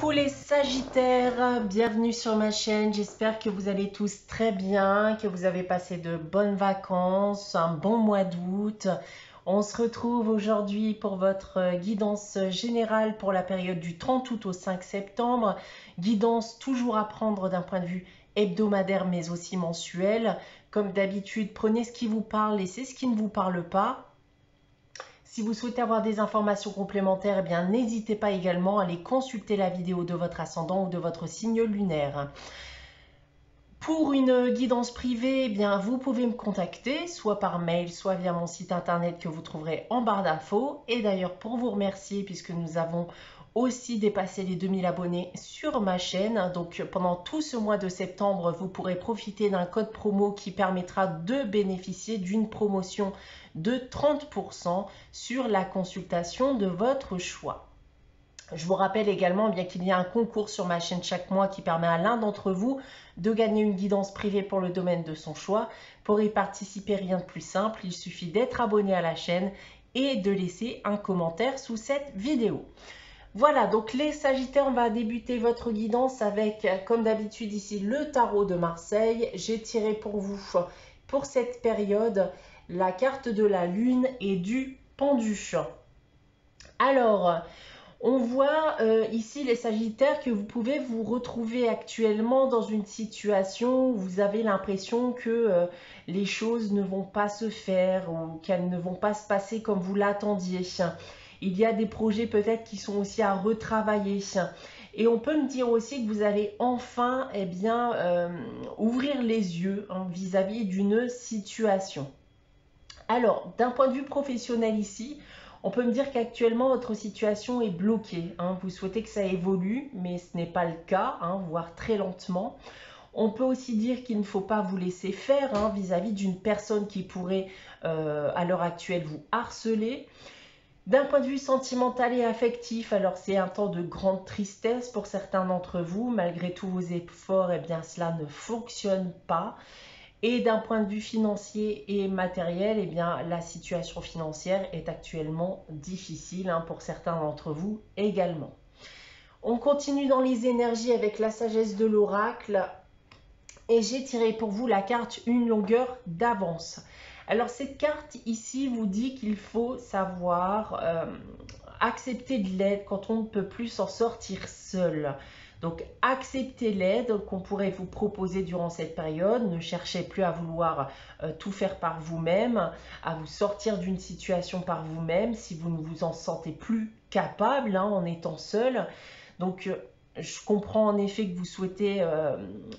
Coucou les Sagittaires, bienvenue sur ma chaîne. J'espère que vous allez tous très bien, que vous avez passé de bonnes vacances, un bon mois d'août. On se retrouve aujourd'hui pour votre guidance générale pour la période du 30 août au 5 septembre. Guidance toujours à prendre d'un point de vue hebdomadaire mais aussi mensuel. Comme d'habitude, prenez ce qui vous parle, laissez ce qui ne vous parle pas. Si vous souhaitez avoir des informations complémentaires, eh bien n'hésitez pas également à aller consulter la vidéo de votre ascendant ou de votre signe lunaire. Pour une guidance privée, eh bien vous pouvez me contacter, soit par mail, soit via mon site internet que vous trouverez en barre d'infos. Et d'ailleurs, pour vous remercier, puisque nous avons aussi dépassé les 2000 abonnés sur ma chaîne. Donc pendant tout ce mois de septembre, vous pourrez profiter d'un code promo qui permettra de bénéficier d'une promotion de 30% sur la consultation de votre choix. Je vous rappelle également bien qu'il y a un concours sur ma chaîne chaque mois qui permet à l'un d'entre vous de gagner une guidance privée pour le domaine de son choix. Pour y participer, rien de plus simple, il suffit d'être abonné à la chaîne et de laisser un commentaire sous cette vidéo. Voilà, donc les Sagittaires, on va débuter votre guidance avec, comme d'habitude ici, le tarot de Marseille. J'ai tiré pour vous, pour cette période, la carte de la Lune et du Pendu. Alors, on voit ici les Sagittaires que vous pouvez vous retrouver actuellement dans une situation où vous avez l'impression que les choses ne vont pas se faire ou qu'elles ne vont pas se passer comme vous l'attendiez. Il y a des projets peut-être qui sont aussi à retravailler. Et on peut me dire aussi que vous allez enfin ouvrir les yeux vis-à-vis d'une situation. Alors, d'un point de vue professionnel ici, on peut me dire qu'actuellement votre situation est bloquée. Vous souhaitez que ça évolue, mais ce n'est pas le cas, voire très lentement. On peut aussi dire qu'il ne faut pas vous laisser faire vis-à-vis d'une personne qui pourrait à l'heure actuelle vous harceler. D'un point de vue sentimental et affectif, alors c'est un temps de grande tristesse pour certains d'entre vous. Malgré tous vos efforts, eh bien cela ne fonctionne pas. Et d'un point de vue financier et matériel, eh bien la situation financière est actuellement difficile pour certains d'entre vous également. On continue dans les énergies avec la sagesse de l'oracle. Et j'ai tiré pour vous la carte une longueur d'avance. Alors cette carte ici vous dit qu'il faut savoir accepter de l'aide quand on ne peut plus s'en sortir seul. Donc acceptez l'aide qu'on pourrait vous proposer durant cette période. Ne cherchez plus à vouloir tout faire par vous-même, à vous sortir d'une situation par vous-même si vous ne vous en sentez plus capable en étant seul. Donc je comprends en effet que vous souhaitez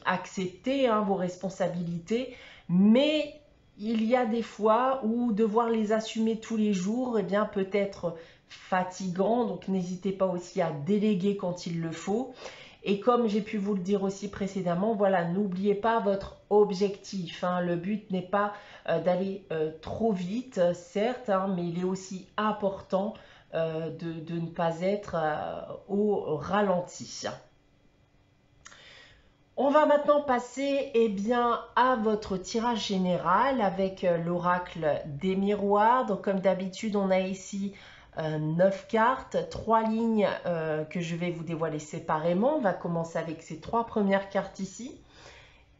accepter vos responsabilités, mais il y a des fois où devoir les assumer tous les jours peut être fatigant, donc n'hésitez pas aussi à déléguer quand il le faut. Et comme j'ai pu vous le dire aussi précédemment, voilà, n'oubliez pas votre objectif. Le but n'est pas d'aller trop vite, certes, mais il est aussi important de ne pas être au ralenti. On va maintenant passer à votre tirage général avec l'oracle des miroirs. Donc comme d'habitude, on a ici 9 cartes, 3 lignes que je vais vous dévoiler séparément. On va commencer avec ces 3 premières cartes ici.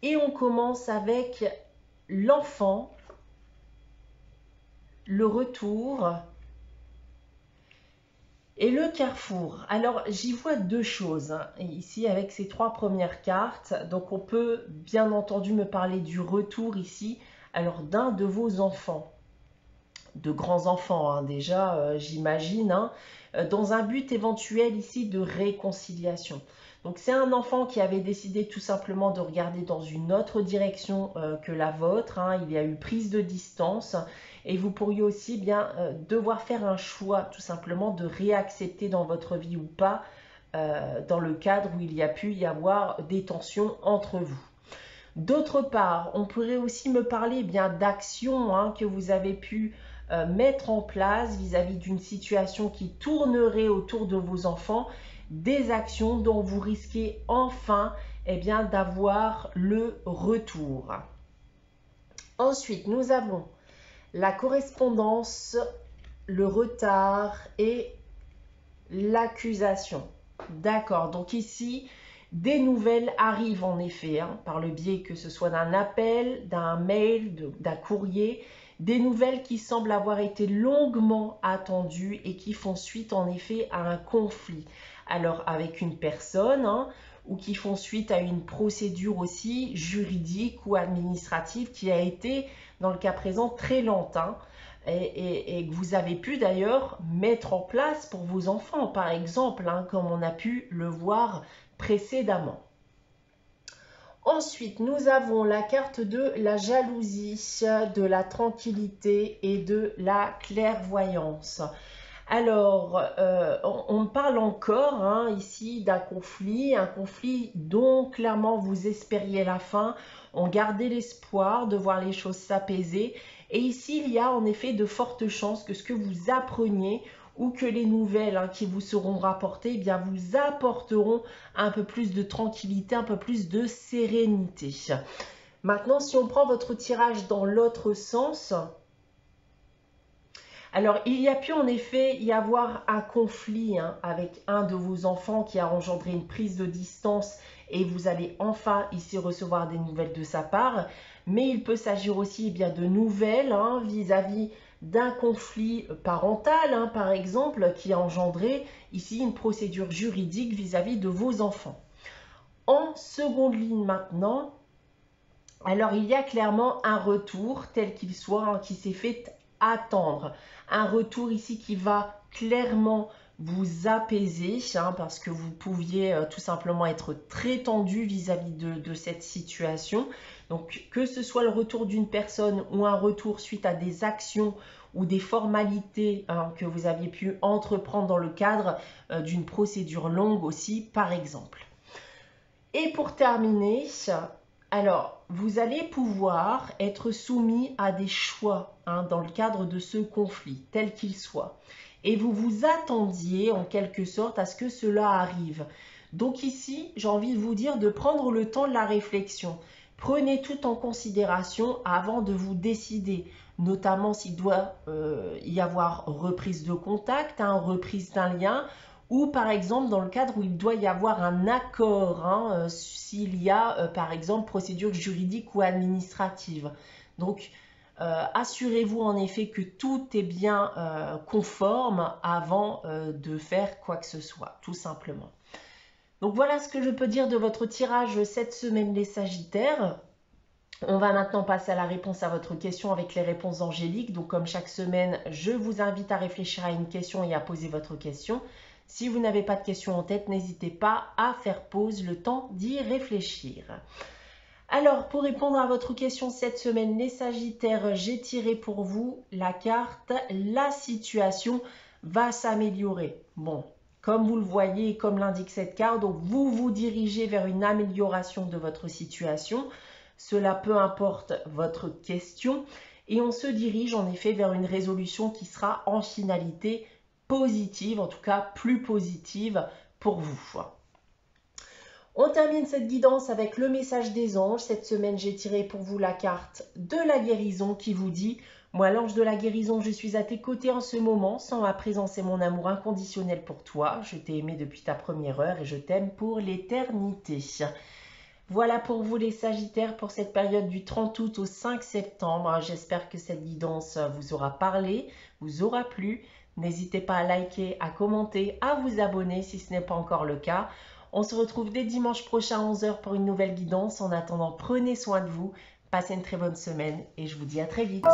Et on commence avec l'enfant, le retour et le carrefour. Alors j'y vois deux choses ici avec ces 3 premières cartes. Donc on peut bien entendu me parler du retour ici, alors d'un de vos enfants, de grands enfants déjà j'imagine, dans un but éventuel ici de réconciliation. Donc c'est un enfant qui avait décidé tout simplement de regarder dans une autre direction que la vôtre. Il y a eu prise de distance et vous pourriez aussi devoir faire un choix tout simplement de réaccepter dans votre vie ou pas dans le cadre où il y a pu y avoir des tensions entre vous. D'autre part, on pourrait aussi me parler d'actions que vous avez pu mettre en place vis-à-vis d'une situation qui tournerait autour de vos enfants, des actions dont vous risquez enfin d'avoir le retour. Ensuite, nous avons la correspondance, le retard et l'accusation. D'accord, donc ici, des nouvelles arrivent en effet, hein, par le biais que ce soit d'un appel, d'un mail, d'un courrier, des nouvelles qui semblent avoir été longuement attendues et qui font suite en effet à un conflit. Alors avec une personne, hein, ou qui font suite à une procédure aussi juridique ou administrative qui a été, dans le cas présent, très lente, hein, et que vous avez pu d'ailleurs mettre en place pour vos enfants, par exemple, hein, comme on a pu le voir précédemment. Ensuite, nous avons la carte de la jalousie, de la tranquillité et de la clairvoyance. Alors, on parle encore hein, ici d'un conflit, un conflit dont clairement vous espériez la fin, on gardait l'espoir de voir les choses s'apaiser. Et ici, il y a en effet de fortes chances que ce que vous appreniez ou que les nouvelles hein, qui vous seront rapportées, eh bien, vous apporteront un peu plus de tranquillité, un peu plus de sérénité. Maintenant, si on prend votre tirage dans l'autre sens, alors, il y a pu en effet y avoir un conflit hein, avec un de vos enfants qui a engendré une prise de distance et vous allez enfin ici recevoir des nouvelles de sa part. Mais il peut s'agir aussi eh bien, de nouvelles vis-à-vis d'un conflit parental, hein, par exemple, qui a engendré ici une procédure juridique vis-à-vis de vos enfants. En seconde ligne maintenant, alors il y a clairement un retour tel qu'il soit hein, qui s'est fait attendre. Un retour ici qui va clairement vous apaiser hein, parce que vous pouviez tout simplement être très tendu vis-à-vis de cette situation. Donc que ce soit le retour d'une personne ou un retour suite à des actions ou des formalités hein, que vous aviez pu entreprendre dans le cadre d'une procédure longue aussi par exemple. Et pour terminer, alors, vous allez pouvoir être soumis à des choix hein, dans le cadre de ce conflit, tel qu'il soit. Et vous vous attendiez en quelque sorte à ce que cela arrive. Donc ici, j'ai envie de vous dire de prendre le temps de la réflexion. Prenez tout en considération avant de vous décider, notamment s'il doit y avoir reprise de contact, hein, reprise d'un lien, ou par exemple dans le cadre où il doit y avoir un accord, hein, s'il y a par exemple procédure juridique ou administrative. Donc assurez-vous en effet que tout est bien conforme avant de faire quoi que ce soit, tout simplement. Donc voilà ce que je peux dire de votre tirage cette semaine les Sagittaires. On va maintenant passer à la réponse à votre question avec les réponses angéliques. Donc comme chaque semaine, je vous invite à réfléchir à une question et à poser votre question. Si vous n'avez pas de questions en tête, n'hésitez pas à faire pause, le temps d'y réfléchir. Alors, pour répondre à votre question cette semaine, les Sagittaires, j'ai tiré pour vous la carte « La situation va s'améliorer ». Bon, comme vous le voyez, comme l'indique cette carte, donc vous vous dirigez vers une amélioration de votre situation. Cela peu importe votre question. Et on se dirige en effet vers une résolution qui sera en finalité positive, en tout cas plus positive pour vous. On termine cette guidance avec le message des anges. Cette semaine, j'ai tiré pour vous la carte de la guérison qui vous dit « Moi, l'ange de la guérison, je suis à tes côtés en ce moment. Sans ma présence et mon amour inconditionnel pour toi. Je t'ai aimé depuis ta première heure et je t'aime pour l'éternité. » Voilà pour vous les Sagittaires pour cette période du 30 août au 5 septembre. J'espère que cette guidance vous aura parlé, vous aura plu. N'hésitez pas à liker, à commenter, à vous abonner si ce n'est pas encore le cas. On se retrouve dès dimanche prochain à 11 h pour une nouvelle guidance. En attendant, prenez soin de vous, passez une très bonne semaine et je vous dis à très vite.